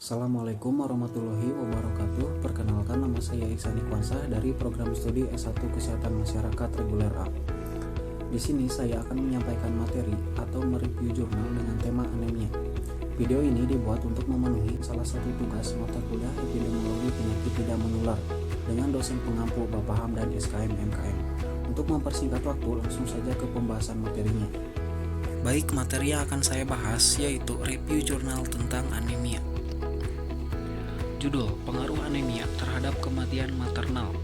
Assalamualaikum warahmatullahi wabarakatuh. Perkenalkan, nama saya Iksan Ikwansah dari program studi S1 Kesehatan Masyarakat Reguler A. Di sini saya akan menyampaikan materi atau mereview jurnal dengan tema anemia. Video ini dibuat untuk memenuhi salah satu tugas mata kuliah epidemiologi penyakit tidak menular dengan dosen pengampu Bapak Ham dan SKM MKM. Untuk mempersingkat waktu, langsung saja ke pembahasan materinya. Baik, materi yang akan saya bahas yaitu review jurnal tentang anemia. Judul: Pengaruh Anemia Terhadap Kematian Maternal.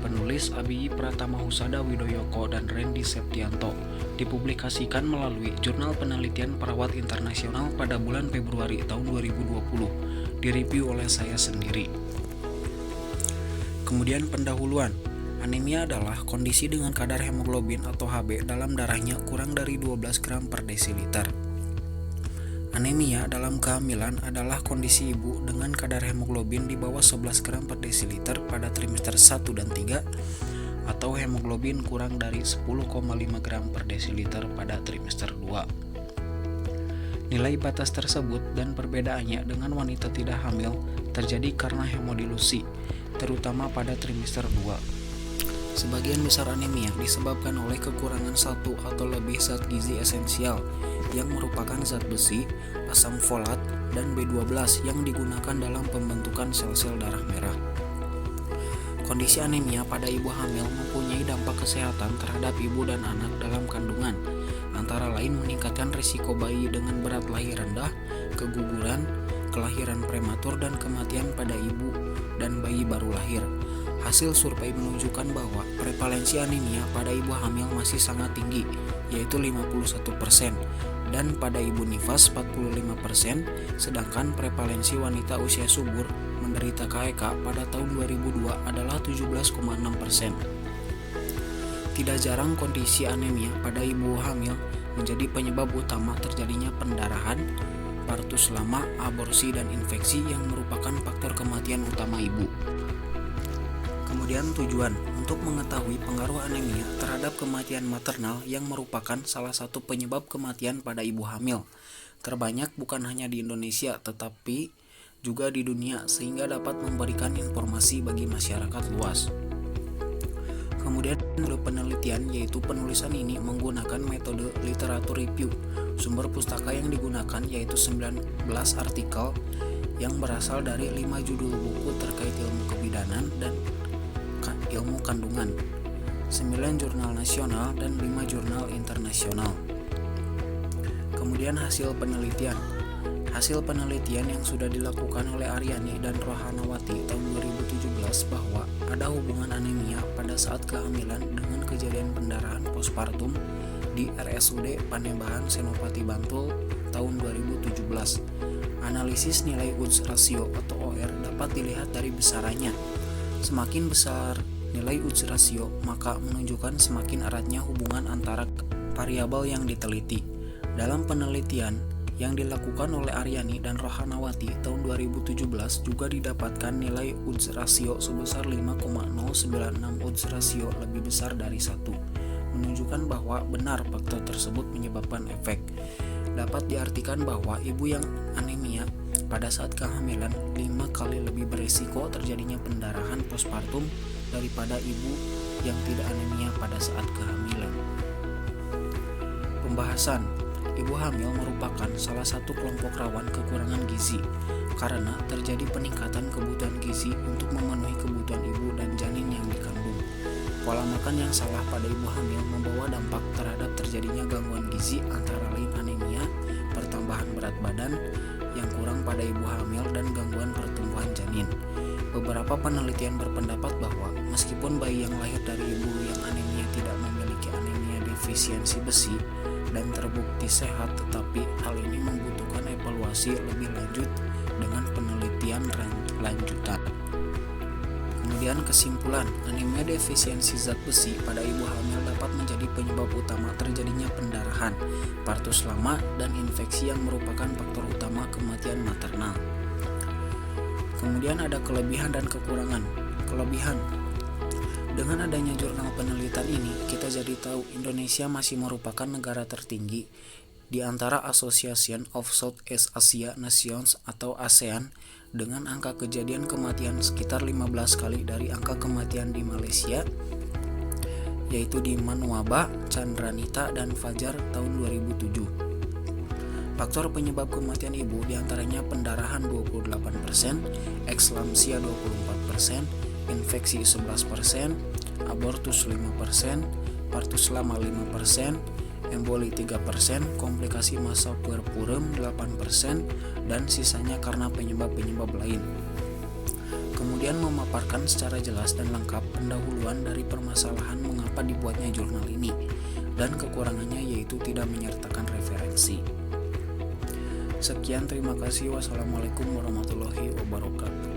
Penulis Abi Pratama Husada Widoyoko dan Randy Septianto. Dipublikasikan melalui Jurnal Penelitian Perawat Internasional pada bulan Februari tahun 2020. Direview oleh saya sendiri. Kemudian pendahuluan. Anemia adalah kondisi dengan kadar hemoglobin atau Hb dalam darahnya kurang dari 12 gram per desiliter. Anemia dalam kehamilan adalah kondisi ibu dengan kadar hemoglobin di bawah 11 gram per desiliter pada trimester 1 dan 3 atau hemoglobin kurang dari 10,5 gram per desiliter pada trimester 2. Nilai batas tersebut dan perbedaannya dengan wanita tidak hamil terjadi karena hemodilusi, terutama pada trimester 2. Sebagian besar anemia disebabkan oleh kekurangan satu atau lebih zat gizi esensial yang merupakan zat besi, asam folat, dan B12 yang digunakan dalam pembentukan sel-sel darah merah. Kondisi anemia pada ibu hamil mempunyai dampak kesehatan terhadap ibu dan anak dalam kandungan, antara lain meningkatkan risiko bayi dengan berat lahir rendah, keguguran, kelahiran prematur, dan kematian pada ibu dan bayi baru lahir. Hasil survei menunjukkan bahwa prevalensi anemia pada ibu hamil masih sangat tinggi, yaitu 51%, dan pada ibu nifas 45%, sedangkan prevalensi wanita usia subur menderita KEK pada tahun 2002 adalah 17,6%. Tidak jarang kondisi anemia pada ibu hamil menjadi penyebab utama terjadinya pendarahan, partus lama, aborsi, dan infeksi yang merupakan faktor kematian utama ibu. Kemudian tujuan untuk mengetahui pengaruh anemia terhadap kematian maternal yang merupakan salah satu penyebab kematian pada ibu hamil. Terbanyak bukan hanya di Indonesia tetapi juga di dunia sehingga dapat memberikan informasi bagi masyarakat luas. Kemudian penelitian yaitu penulisan ini menggunakan metode literatur review. Sumber pustaka yang digunakan yaitu 19 artikel yang berasal dari 5 judul buku terkait ilmu kebidanan dan ilmu kandungan, 9 jurnal nasional dan 5 jurnal internasional. Kemudian hasil penelitian. Hasil penelitian yang sudah dilakukan oleh Aryani dan Rohanawati tahun 2017 bahwa ada hubungan anemia pada saat kehamilan dengan kejadian pendarahan postpartum di RSUD Panembahan Senopati Bantul tahun 2017. Analisis nilai odds ratio atau OR dapat dilihat dari besarannya. Semakin besar nilai odds ratio, maka menunjukkan semakin eratnya hubungan antara variabel yang diteliti. Dalam penelitian yang dilakukan oleh Aryani dan Rohanawati tahun 2017 juga didapatkan nilai odds ratio sebesar 5,096 odds ratio lebih besar dari 1, menunjukkan bahwa benar faktor tersebut menyebabkan efek. Dapat diartikan bahwa ibu yang anemia pada saat kehamilan 5 kali lebih beresiko terjadinya pendarahan postpartum daripada ibu yang tidak anemia pada saat kehamilan. Pembahasan. Ibu hamil merupakan salah satu kelompok rawan kekurangan gizi karena terjadi peningkatan kebutuhan gizi untuk memenuhi kebutuhan ibu dan janin yang dikandung. Pola makan yang salah pada ibu hamil membawa dampak terhadap terjadinya gangguan gizi antara lain anemia, pertambahan berat badan yang kurang pada ibu hamil, dan gangguan pertumbuhan janin. Beberapa penelitian berpendapat bahwa meskipun bayi yang lahir dari ibu yang anemia tidak memiliki anemia defisiensi besi dan terbukti sehat, tetapi hal ini membutuhkan evaluasi lebih lanjut dengan penelitian lanjutan. Kemudian kesimpulan, anemia defisiensi zat besi pada ibu hamil dapat menjadi penyebab utama terjadinya pendarahan, partus lama, dan infeksi yang merupakan faktor utama kematian maternal. Kemudian ada kelebihan dan kekurangan. Kelebihan. Dengan adanya jurnal penelitian ini, kita jadi tahu Indonesia masih merupakan negara tertinggi di antara Association of Southeast Asia Nations atau ASEAN dengan angka kejadian kematian sekitar 15 kali dari angka kematian di Malaysia, yaitu di Manwaba, Chandranita, dan Fajar tahun 2007. Faktor penyebab kematian ibu diantaranya pendarahan 28%, ekslampsia 24%, infeksi 11%, abortus 5%, partus lama 5%, emboli 3%, komplikasi masa puerperum 8%, dan sisanya karena penyebab-penyebab lain. Kemudian memaparkan secara jelas dan lengkap pendahuluan dari permasalahan mengapa dibuatnya jurnal ini, dan kekurangannya yaitu tidak menyertakan referensi. Sekian, terima kasih. Wassalamualaikum warahmatullahi wabarakatuh.